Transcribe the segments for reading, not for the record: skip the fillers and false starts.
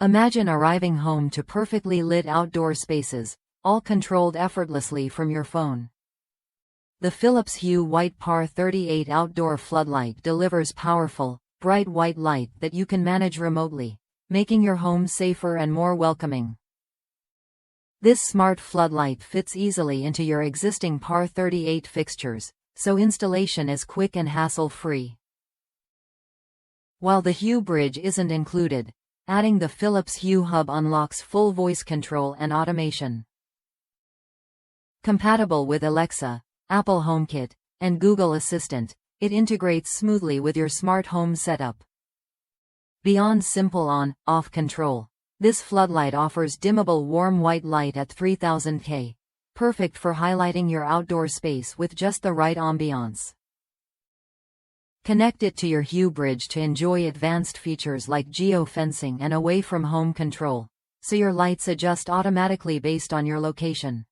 Imagine arriving home to perfectly lit outdoor spaces, all controlled effortlessly from your phone. The Philips Hue White Par38 outdoor floodlight delivers powerful, bright white light that you can manage remotely, making your home safer and more welcoming. This smart floodlight fits easily into your existing Par38 fixtures, so installation is quick and hassle-free. While the Hue bridge isn't included, adding the Philips Hue Hub unlocks full voice control and automation. Compatible with Alexa, Apple HomeKit, and Google Assistant, it integrates smoothly with your smart home setup. Beyond simple on-off control, this floodlight offers dimmable warm white light at 3000 K, perfect for highlighting your outdoor space with just the right ambiance. Connect it to your Hue bridge to enjoy advanced features like geofencing and away-from-home control, so your lights adjust automatically based on your location.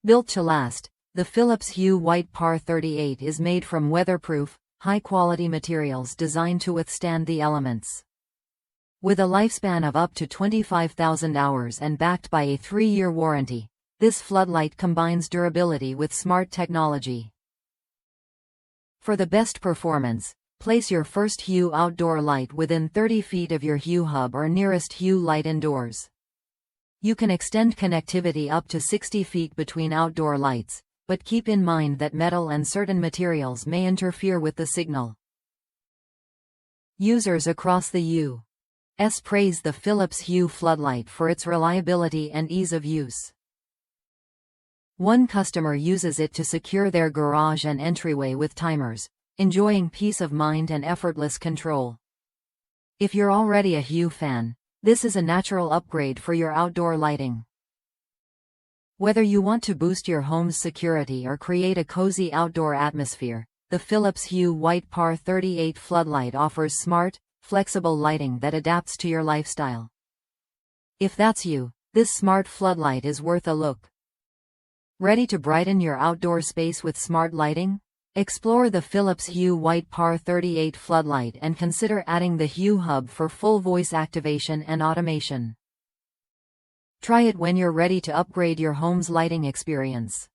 Built to last, the Philips Hue White Par38 is made from weatherproof, high-quality materials designed to withstand the elements. With a lifespan of up to 25,000 hours and backed by a 3-year warranty, this floodlight combines durability with smart technology. For the best performance, place your first Hue outdoor light within 30 feet of your Hue Hub or nearest Hue light indoors. You can extend connectivity up to 60 feet between outdoor lights, but keep in mind that metal and certain materials may interfere with the signal. Users across the U.S. praise the Philips Hue floodlight for its reliability and ease of use. One customer uses it to secure their garage and entryway with timers, enjoying peace of mind and effortless control. If you're already a Hue fan, this is a natural upgrade for your outdoor lighting. Whether you want to boost your home's security or create a cozy outdoor atmosphere, the Philips Hue White Par38 floodlight offers smart, flexible lighting that adapts to your lifestyle. If that's you, this smart floodlight is worth a look. Ready to brighten your outdoor space with smart lighting? Explore the Philips Hue White Par38 floodlight and consider adding the Hue Hub for full voice activation and automation. Try it when you're ready to upgrade your home's lighting experience.